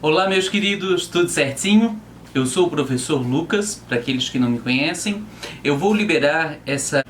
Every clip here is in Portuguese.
Olá, meus queridos, tudo certinho? Eu sou o professor Lucas, para aqueles que não me conhecem. Eu vou liberar essa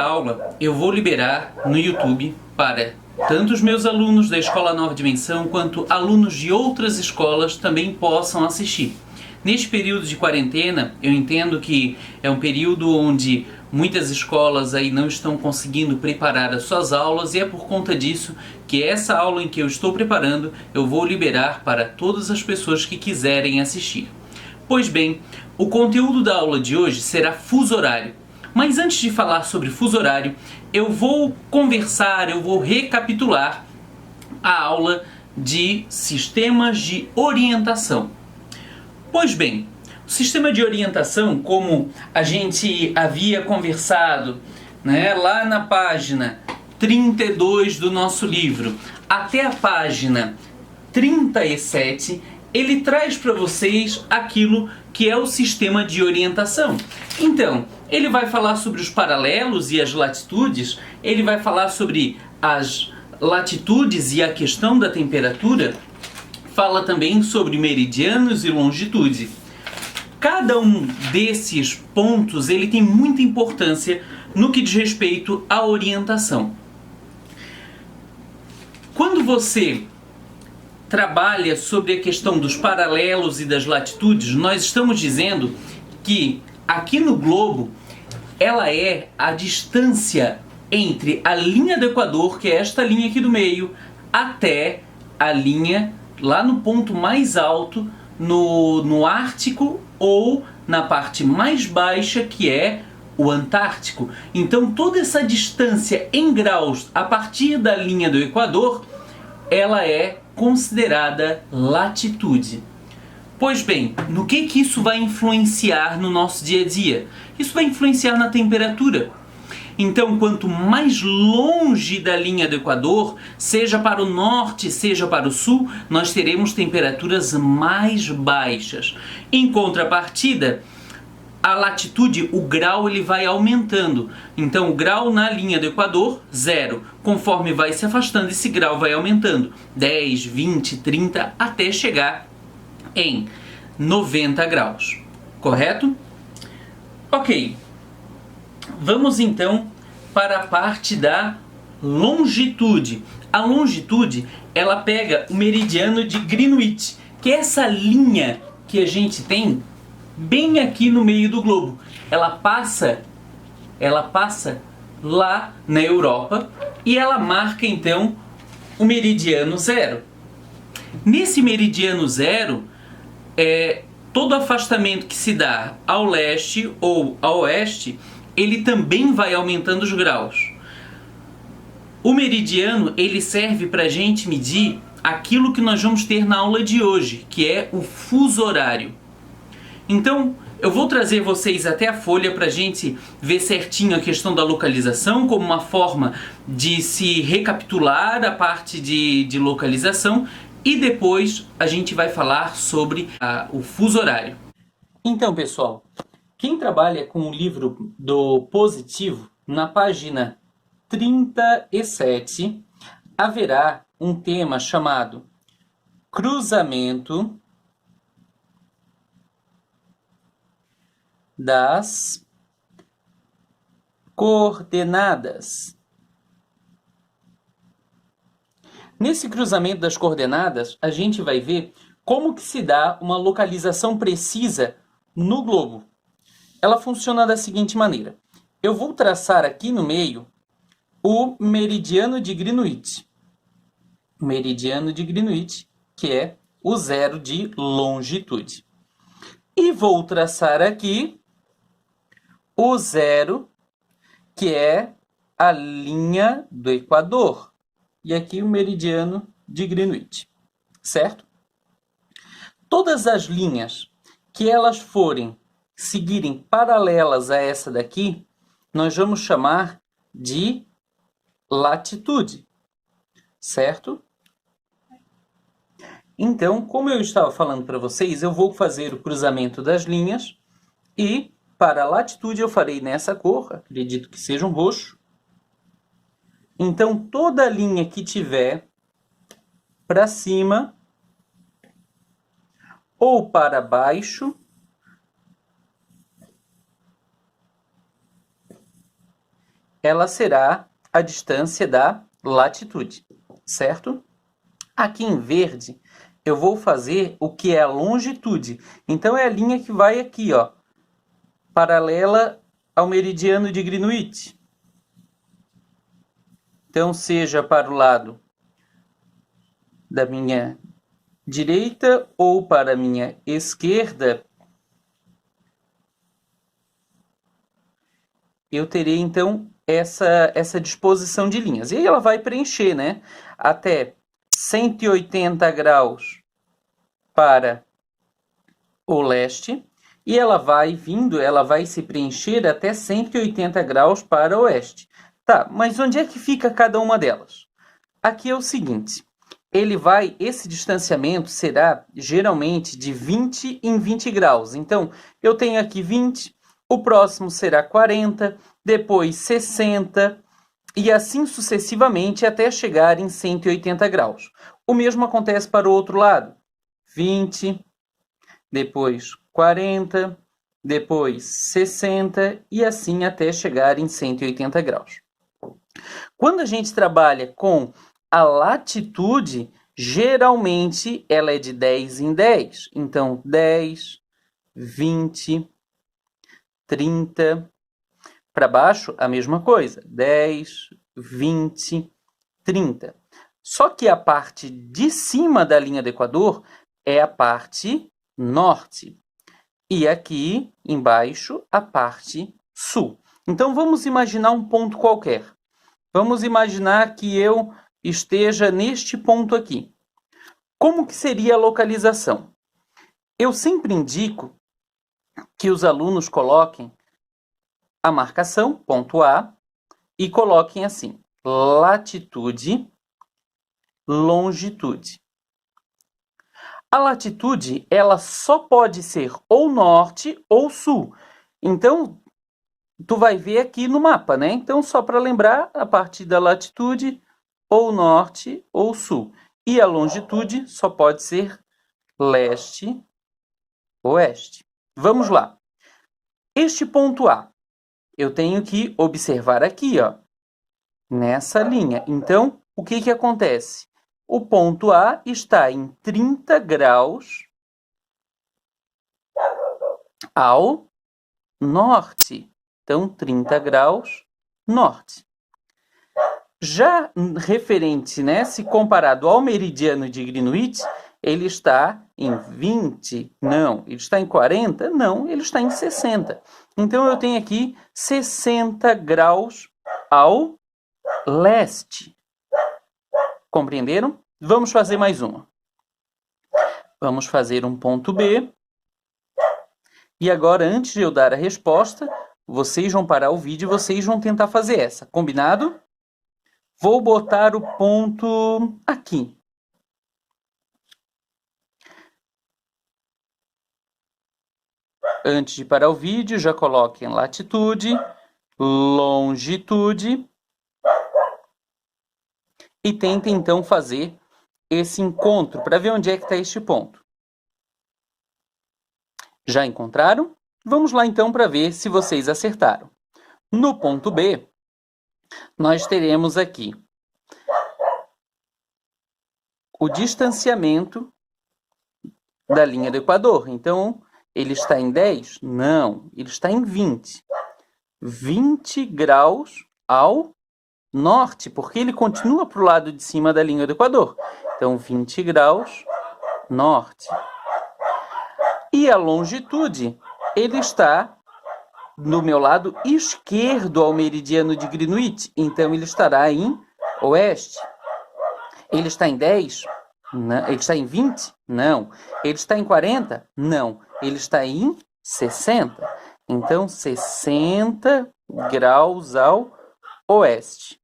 aula, eu vou liberar no YouTube para tanto os meus alunos da Escola Nova Dimensão quanto alunos de outras escolas também possam assistir. Neste período de quarentena, eu entendo que é um período onde muitas escolas aí não estão conseguindo preparar as suas aulas e é por conta disso que essa aula em que eu estou preparando eu vou liberar para todas as pessoas que quiserem assistir. Pois bem, o conteúdo da aula de hoje será fuso horário. Mas antes de falar sobre fuso horário, eu vou recapitular a aula de sistemas de orientação. Pois bem, o sistema de orientação, como a gente havia conversado, lá na página 32 do nosso livro, até a página 37, ele traz para vocês aquilo que é o sistema de orientação. Então, ele vai falar sobre os paralelos e as latitudes, ele vai falar sobre as latitudes e a questão da temperatura, fala também sobre meridianos e longitude. Cada um desses pontos ele tem muita importância no que diz respeito à orientação. Quando você trabalha sobre a questão dos paralelos e das latitudes, nós estamos dizendo que aqui no globo ela é a distância entre a linha do Equador, que é esta linha aqui do meio, até a linha lá no ponto mais alto, no Ártico, ou na parte mais baixa, que é o Antártico. Então toda essa distância em graus a partir da linha do Equador, ela é considerada latitude. Pois bem, no que isso vai influenciar no nosso dia a dia? Isso vai influenciar na temperatura. Então, quanto mais longe da linha do Equador, seja para o norte, seja para o sul, nós teremos temperaturas mais baixas. Em contrapartida, a latitude, o grau, ele vai aumentando. Então, o grau na linha do Equador, 0. Conforme vai se afastando, esse grau vai aumentando. 10, 20, 30, até chegar em 90 graus. Correto? Ok. Vamos então para a parte da longitude. A longitude, ela pega o meridiano de Greenwich, que é essa linha que a gente tem bem aqui no meio do globo. Ela passa lá na Europa e ela marca então o meridiano 0. Nesse meridiano 0, todo afastamento que se dá ao leste ou ao oeste, ele também vai aumentando os graus. O meridiano, ele serve para a gente medir aquilo que nós vamos ter na aula de hoje, que é o fuso horário. Então, eu vou trazer vocês até a folha para a gente ver certinho a questão da localização, como uma forma de se recapitular a parte de localização, e depois a gente vai falar sobre o fuso horário. Então, pessoal, quem trabalha com o livro do Positivo, na página 37, haverá um tema chamado cruzamento das coordenadas. Nesse cruzamento das coordenadas, a gente vai ver como que se dá uma localização precisa no globo. Ela funciona da seguinte maneira. Eu vou traçar aqui no meio o meridiano de Greenwich. O meridiano de Greenwich, que é o 0 de longitude. E vou traçar aqui o 0, que é a linha do Equador. E aqui o meridiano de Greenwich. Certo? Todas as linhas que elas seguirem paralelas a essa daqui, nós vamos chamar de latitude, certo? Então, como eu estava falando para vocês, eu vou fazer o cruzamento das linhas e para a latitude eu farei nessa cor, acredito que seja um roxo. Então, toda linha que tiver para cima ou para baixo ela será a distância da latitude, certo? Aqui em verde, eu vou fazer o que é a longitude. Então, é a linha que vai aqui, ó, paralela ao meridiano de Greenwich. Então, seja para o lado da minha direita ou para a minha esquerda, eu terei, então, essa disposição de linhas. E aí ela vai preencher, né? Até 180 graus para o leste. E ela vai vindo, ela vai se preencher até 180 graus para o oeste. Tá, mas onde é que fica cada uma delas? Aqui é o seguinte, esse distanciamento será geralmente de 20 em 20 graus. Então, eu tenho aqui 20, o próximo será 40, depois 60 e assim sucessivamente até chegar em 180 graus. O mesmo acontece para o outro lado. 20, depois 40, depois 60 e assim até chegar em 180 graus. Quando a gente trabalha com a latitude, geralmente ela é de 10 em 10. Então, 10, 20, 30. Para baixo, a mesma coisa. 10, 20, 30. Só que a parte de cima da linha do Equador é a parte norte. E aqui, embaixo, a parte sul. Então, vamos imaginar um ponto qualquer. Vamos imaginar que eu esteja neste ponto aqui. Como que seria a localização? Eu sempre indico que os alunos coloquem a marcação, ponto A, e coloquem assim, latitude, longitude. A latitude, ela só pode ser ou norte ou sul. Então, tu vai ver aqui no mapa, né? Então, só para lembrar, a partir da latitude, ou norte ou sul. E a longitude só pode ser leste, oeste. Vamos lá. Este ponto A, eu tenho que observar aqui, ó, nessa linha. Então, o que acontece? O ponto A está em 30 graus ao norte. Então, 30 graus norte. Já referente, né, se comparado ao meridiano de Greenwich, ele está em 20? Não. Ele está em 40? Não, ele está em 60. Então, eu tenho aqui 60 graus ao leste. Compreenderam? Vamos fazer mais uma. Vamos fazer um ponto B. E agora, antes de eu dar a resposta, vocês vão parar o vídeo e vocês vão tentar fazer essa. Combinado? Vou botar o ponto aqui. Antes de parar o vídeo, já coloquem latitude, longitude e tentem então fazer esse encontro para ver onde é que está este ponto. Já encontraram? Vamos lá então para ver se vocês acertaram. No ponto B, nós teremos aqui o distanciamento da linha do Equador. Então, ele está em 10? Não, ele está em 20. 20 graus ao norte, porque ele continua para o lado de cima da linha do Equador. Então, 20 graus norte. E a longitude, ele está no meu lado esquerdo ao meridiano de Greenwich. Então, ele estará em oeste. Ele está em 10? Não. Ele está em 20? Não. Ele está em 40? Não. Ele está em 60. Então, 60 graus ao oeste.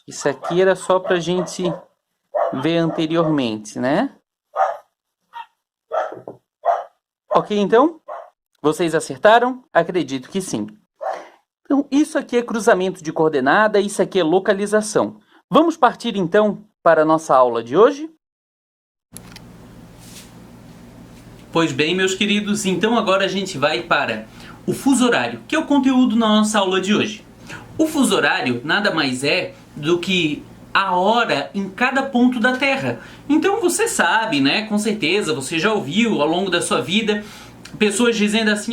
Isso aqui era só para a gente ver anteriormente, né? Ok, então? Vocês acertaram? Acredito que sim. Então, isso aqui é cruzamento de coordenada, isso aqui é localização. Vamos partir, então, para a nossa aula de hoje? Pois bem, meus queridos, então agora a gente vai para o fuso horário, que é o conteúdo na nossa aula de hoje. O fuso horário nada mais é do que a hora em cada ponto da Terra. Então você sabe, né? Com certeza, você já ouviu ao longo da sua vida pessoas dizendo assim,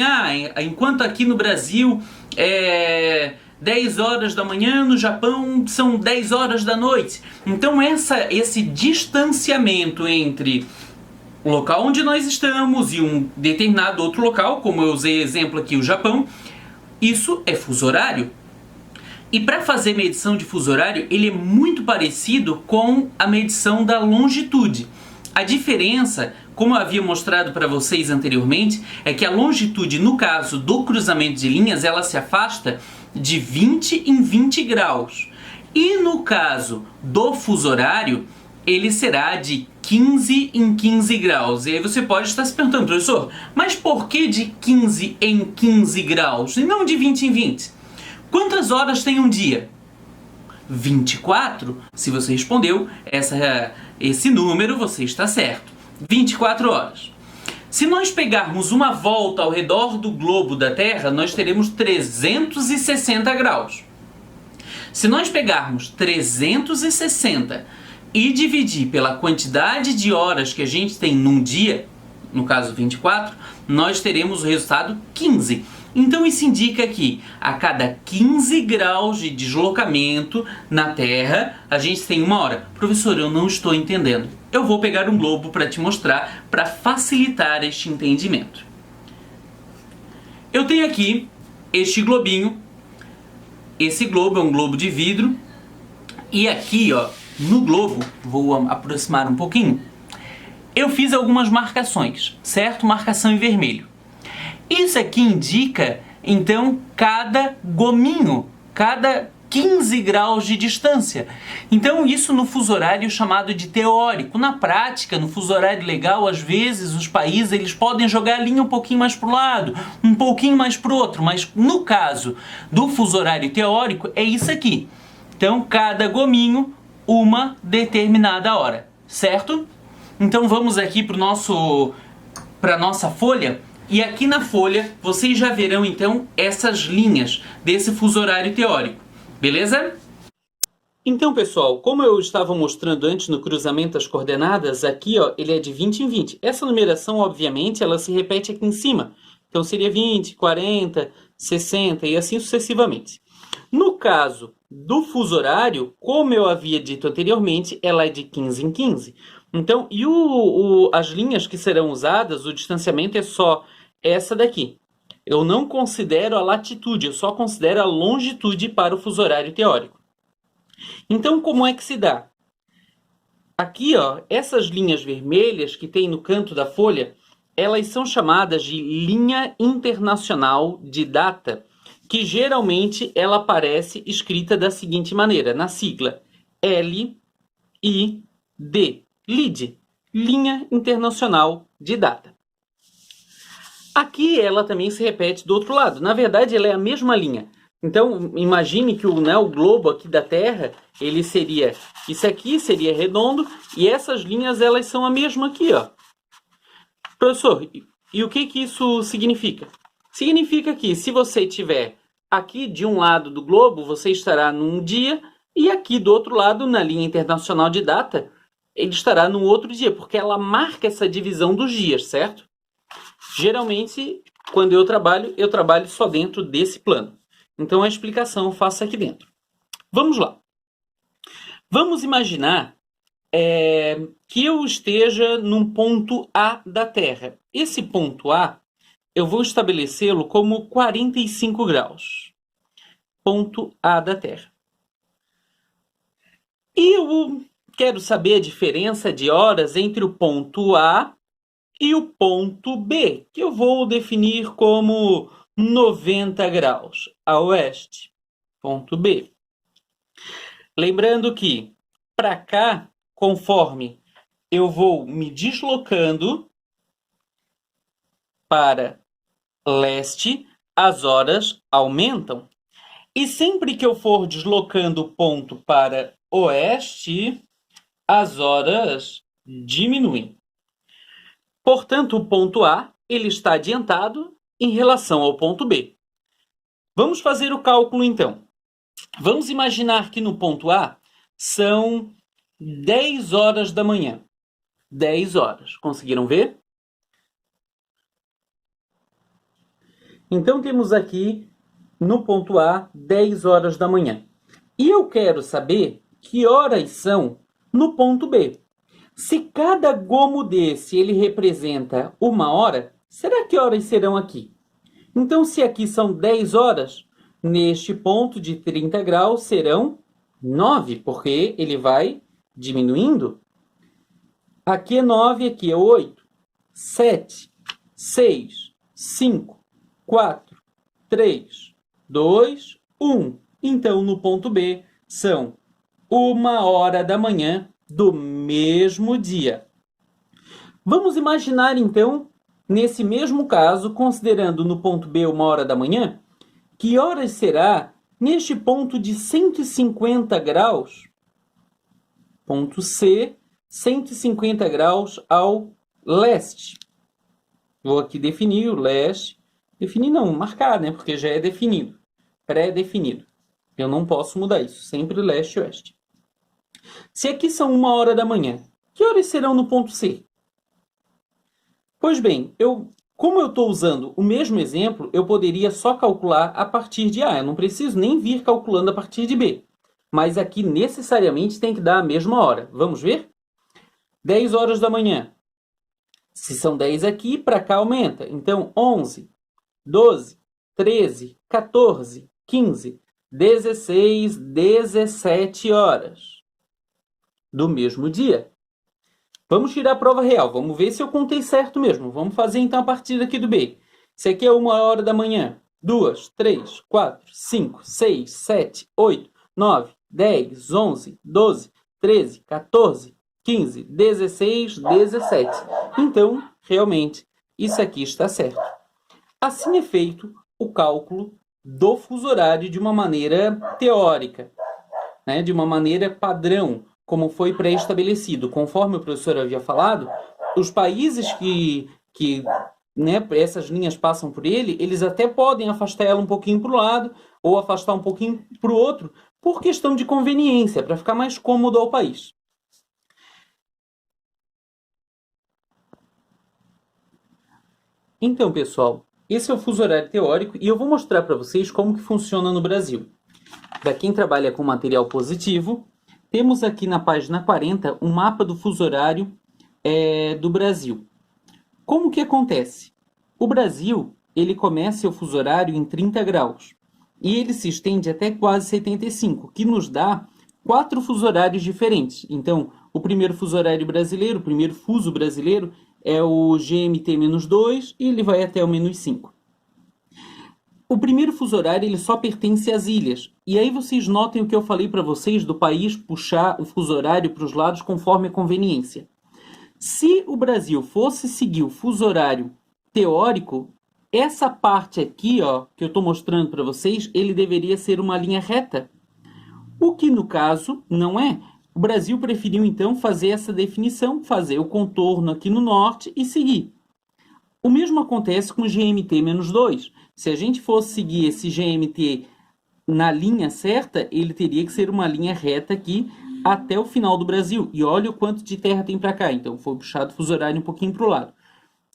enquanto aqui no Brasil é 10 horas da manhã, no Japão são 10 horas da noite. Então esse distanciamento entre o local onde nós estamos e um determinado outro local, como eu usei exemplo aqui, o Japão, isso é fuso horário. E para fazer medição de fuso horário, ele é muito parecido com a medição da longitude. A diferença, como eu havia mostrado para vocês anteriormente, é que a longitude, no caso do cruzamento de linhas, ela se afasta de 20 em 20 graus. E no caso do fuso horário, ele será de 15 em 15 graus. E aí você pode estar se perguntando, professor, mas por que de 15 em 15 graus e não de 20 em 20? Quantas horas tem um dia? 24? Se você respondeu esse número, você está certo. 24 horas. Se nós pegarmos uma volta ao redor do globo da Terra, nós teremos 360 graus. Se nós pegarmos 360 e dividir pela quantidade de horas que a gente tem num dia, no caso 24, nós teremos o resultado 15. Então isso indica que a cada 15 graus de deslocamento na Terra, a gente tem uma hora. Professor, eu não estou entendendo. Eu vou pegar um globo para te mostrar, para facilitar este entendimento. Eu tenho aqui este globinho. Esse globo é um globo de vidro. E aqui, ó, no globo, vou aproximar um pouquinho, eu fiz algumas marcações, certo? Marcação em vermelho. Isso aqui indica, então, cada gominho, cada 15 graus de distância. Então, isso no fuso horário chamado de teórico. Na prática, no fuso horário legal, às vezes, os países eles podem jogar a linha um pouquinho mais para o lado, um pouquinho mais para o outro. Mas, no caso do fuso horário teórico, é isso aqui. Então, cada gominho, uma determinada hora, certo? Então, vamos aqui para a nossa folha. E aqui na folha, vocês já verão, então, essas linhas desse fuso horário teórico. Beleza? Então, pessoal, como eu estava mostrando antes no cruzamento das coordenadas, aqui, ó, ele é de 20 em 20. Essa numeração, obviamente, ela se repete aqui em cima. Então, seria 20, 40, 60 e assim sucessivamente. No caso do fuso horário, como eu havia dito anteriormente, ela é de 15 em 15. Então, e as linhas que serão usadas, o distanciamento é só essa daqui. Eu não considero a latitude, eu só considero a longitude para o fuso horário teórico. Então, como é que se dá? Aqui, ó, essas linhas vermelhas que tem no canto da folha, elas são chamadas de linha internacional de data, que geralmente ela aparece escrita da seguinte maneira, na sigla LID, LID, Linha Internacional de Data. Aqui ela também se repete do outro lado. Na verdade, ela é a mesma linha. Então, imagine que o globo aqui da Terra, ele seria... Isso aqui seria redondo e essas linhas, elas são a mesma aqui, ó. Professor, e o que isso significa? Significa que se você tiver aqui de um lado do globo, você estará num dia e aqui do outro lado, na linha internacional de data, ele estará num outro dia, porque ela marca essa divisão dos dias, certo? Geralmente, quando eu trabalho só dentro desse plano. Então, a explicação eu faço aqui dentro. Vamos lá. Vamos imaginar que eu esteja num ponto A da Terra. Esse ponto A, eu vou estabelecê-lo como 45 graus. Ponto A da Terra. E eu quero saber a diferença de horas entre o ponto A e o ponto B, que eu vou definir como 90 graus a oeste. Ponto B. Lembrando que, para cá, conforme eu vou me deslocando para leste, as horas aumentam. E sempre que eu for deslocando o ponto para oeste, as horas diminuem. Portanto, o ponto A ele está adiantado em relação ao ponto B. Vamos fazer o cálculo então. Vamos imaginar que no ponto A são 10 horas da manhã. 10 horas. Conseguiram ver? Então temos aqui no ponto A 10 horas da manhã. E eu quero saber que horas são no ponto B. Se cada gomo desse ele representa 1 hora, será que horas serão aqui? Então, se aqui são 10 horas, neste ponto de 30 graus serão 9, porque ele vai diminuindo. Aqui é 9, aqui é 8, 7, 6, 5, 4, 3, 2, 1. Então, no ponto B, são 1 hora da manhã do mesmo dia. Vamos imaginar, então, nesse mesmo caso, considerando no ponto B 1 hora da manhã, que horas será neste ponto de 150 graus, ponto C, 150 graus ao leste. Vou aqui definir o leste. Definir não, marcar, né? Porque já é definido, pré-definido. Eu não posso mudar isso, sempre leste e oeste. Se aqui são 1 hora da manhã, que horas serão no ponto C? Pois bem, como eu estou usando o mesmo exemplo, eu poderia só calcular a partir de A. Eu não preciso nem vir calculando a partir de B. Mas aqui necessariamente tem que dar a mesma hora. Vamos ver? 10 horas da manhã. Se são 10 aqui, para cá aumenta. Então, 11, 12, 13, 14, 15, 16, 17 horas do mesmo dia. Vamos tirar a prova real. Vamos ver se eu contei certo mesmo. Vamos fazer então a partir aqui do B. Se aqui é 1 hora da manhã, 2, 3, 4, 5, 6, 7, 8, 9, 10, 11, 12, 13, 14, 15, 16, 17. Então, realmente, isso aqui está certo. Assim é feito o cálculo do fuso horário de uma maneira teórica, né? De uma maneira padrão, como foi pré-estabelecido. Conforme o professor havia falado, os países que né, essas linhas passam por ele, eles até podem afastar ela um pouquinho para o lado ou afastar um pouquinho para o outro, por questão de conveniência, para ficar mais cômodo ao país. Então, pessoal, esse é o fuso horário teórico e eu vou mostrar para vocês como que funciona no Brasil. Para quem trabalha com material positivo, temos aqui na página 40 um mapa do fuso horário do Brasil. Como que acontece? O Brasil, ele começa o fuso horário em 30 graus e ele se estende até quase 75, que nos dá 4 fuso horários diferentes. Então, o primeiro fuso horário brasileiro, o primeiro fuso brasileiro é o GMT-2 e ele vai até o -5. O primeiro fuso horário ele só pertence às ilhas. E aí vocês notem o que eu falei para vocês do país puxar o fuso horário para os lados conforme a conveniência. Se o Brasil fosse seguir o fuso horário teórico, essa parte aqui, ó, que eu estou mostrando para vocês, ele deveria ser uma linha reta. O que no caso não é. O Brasil preferiu então fazer essa definição, fazer o contorno aqui no norte e seguir. O mesmo acontece com o GMT-2. Se a gente fosse seguir esse GMT na linha certa, ele teria que ser uma linha reta aqui até o final do Brasil. E olha o quanto de terra tem para cá. Então foi puxado o fuso horário um pouquinho para o lado.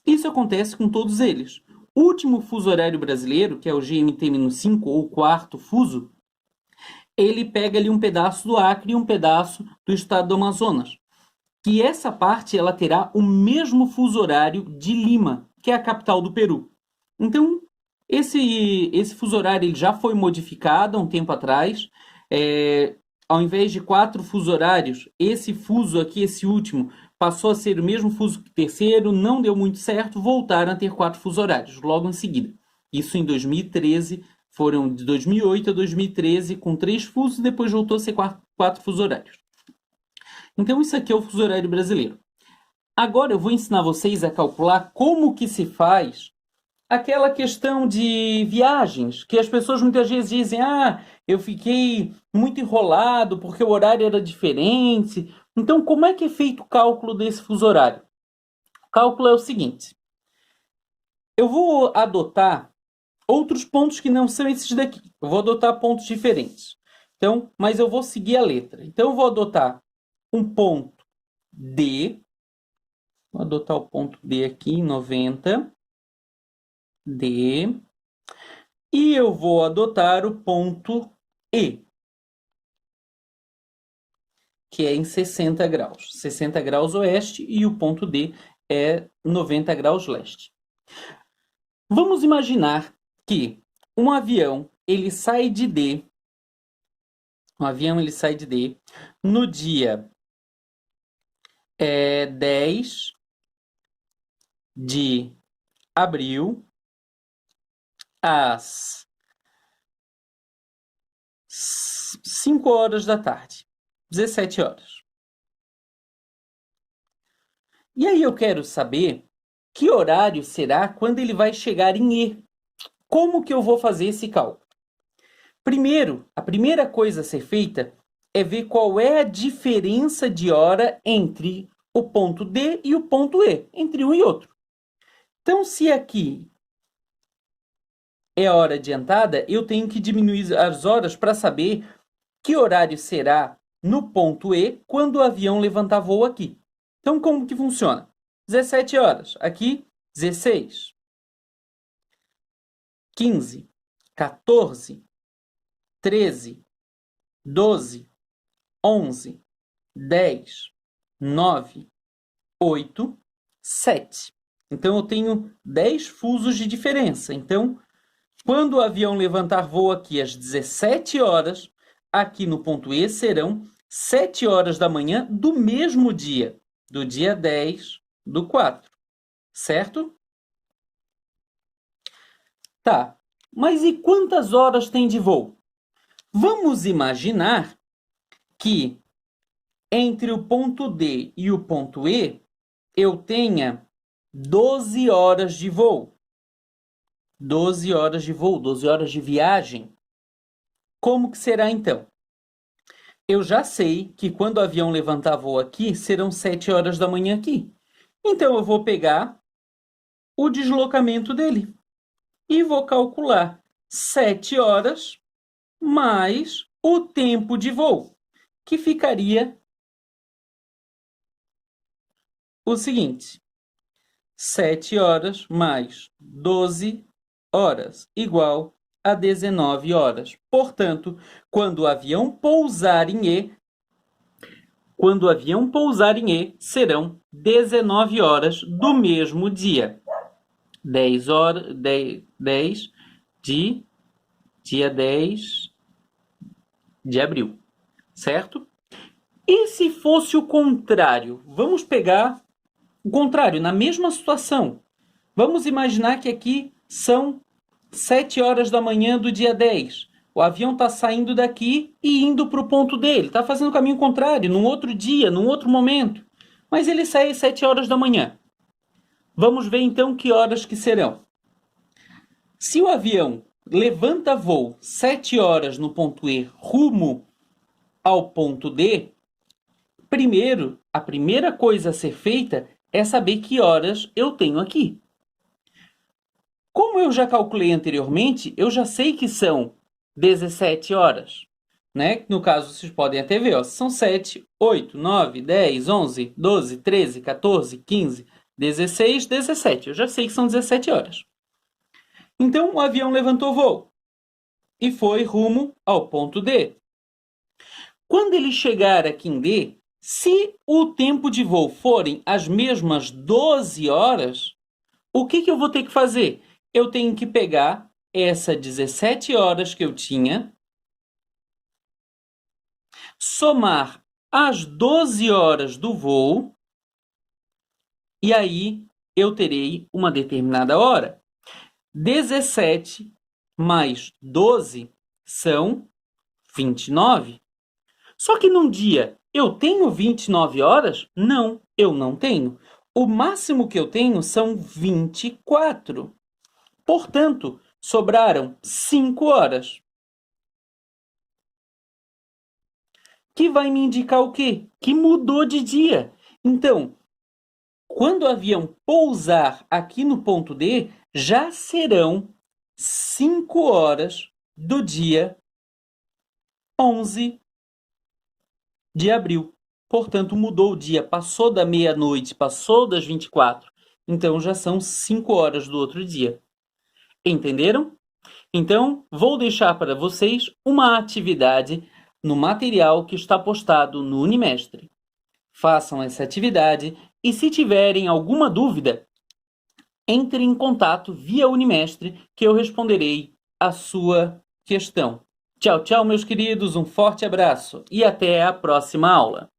Isso acontece com todos eles. O último fuso horário brasileiro, que é o GMT-5 ou o quarto fuso, ele pega ali um pedaço do Acre e um pedaço do estado do Amazonas. Que essa parte ela terá o mesmo fuso horário de Lima, que é a capital do Peru. Então, esse fuso horário ele já foi modificado há um tempo atrás. Ao invés de 4 fuso horários, esse fuso aqui, esse último, passou a ser o mesmo fuso que o terceiro, não deu muito certo, voltaram a ter 4 fuso horários, logo em seguida. Isso em 2013, foram de 2008 a 2013 com 3 fusos, depois voltou a ser 4 fuso horários. Então isso aqui é o fuso horário brasileiro. Agora eu vou ensinar vocês a calcular como que se faz aquela questão de viagens, que as pessoas muitas vezes dizem, eu fiquei muito enrolado porque o horário era diferente. Então como é que é feito o cálculo desse fuso horário? O cálculo é o seguinte. Eu vou adotar outros pontos que não são esses daqui. Eu vou adotar pontos diferentes. Então, mas eu vou seguir a letra. Então, eu vou adotar um ponto D. Vou adotar o ponto D aqui em 90. D. E eu vou adotar o ponto E, que é em 60 graus. 60 graus oeste e o ponto D é 90 graus leste. Vamos imaginar que um avião ele sai de D. Um avião ele sai de D no dia 10 de abril às 5 horas da tarde, 17 horas. E aí eu quero saber que horário será quando ele vai chegar em E. Como que eu vou fazer esse cálculo? Primeiro, a primeira coisa a ser feita é ver qual é a diferença de hora entre o ponto D e o ponto E, entre um e outro. Então, se aqui é a hora adiantada, eu tenho que diminuir as horas para saber que horário será no ponto E quando o avião levantar voo aqui. Então, como que funciona? 17 horas. Aqui, 16, 15, 14, 13, 12, 11, 10, 9, 8, 7. Então, eu tenho 10 fusos de diferença. Então, quando o avião levantar voo aqui às 17 horas, aqui no ponto E serão 7 horas da manhã do mesmo dia, do dia 10 do 4, certo? Tá, mas e quantas horas tem de voo? Vamos imaginar que entre o ponto D e o ponto E, eu tenha 12 horas de voo. 12 horas de voo, 12 horas de viagem. Como que será então? Eu já sei que quando o avião levantar voo aqui, serão 7 horas da manhã aqui. Então, eu vou pegar o deslocamento dele e vou calcular 7 horas mais o tempo de voo, que ficaria o seguinte: 7 horas mais 12 horas igual a 19 horas. Portanto, quando o avião pousar em E, serão 19 horas do mesmo dia. 10 horas, 10 de dia 10 de abril, certo? E se fosse o contrário? Vamos pegar o contrário, na mesma situação. Vamos imaginar que aqui são 7 horas da manhã do dia 10. O avião está saindo daqui e indo para o ponto dele. Está fazendo o caminho contrário, num outro dia, num outro momento. Mas ele sai às 7 horas da manhã. Vamos ver então que horas que serão. Se o avião levanta voo 7 horas no ponto E rumo ao ponto D, primeiro, a primeira coisa a ser feita é saber que horas eu tenho aqui. Como eu já calculei anteriormente, eu já sei que são 17 horas. Né? No caso, vocês podem até ver, ó, são 7, 8, 9, 10, 11, 12, 13, 14, 15, 16, 17. Eu já sei que são 17 horas. Então, o avião levantou voo e foi rumo ao ponto D. Quando ele chegar aqui em D, se o tempo de voo forem as mesmas 12 horas, o que eu vou ter que fazer? Eu tenho que pegar essa 17 horas que eu tinha, somar as 12 horas do voo, e aí eu terei uma determinada hora. 17 mais 12 são 29. Só que num dia eu tenho 29 horas? Não, eu não tenho. O máximo que eu tenho são 24. Portanto, sobraram 5 horas. Que vai me indicar o quê? Que mudou de dia. Então, Quando o avião pousar aqui no ponto D, já serão 5 horas do dia 11 de abril. Portanto, mudou o dia, passou da meia-noite, passou das 24. Então, já são 5 horas do outro dia. Entenderam? Então, vou deixar para vocês uma atividade no material que está postado no Unimestre. Façam essa atividade e, se tiverem alguma dúvida, entre em contato via Unimestre que eu responderei a sua questão. Tchau, tchau, meus queridos, um forte abraço e até a próxima aula.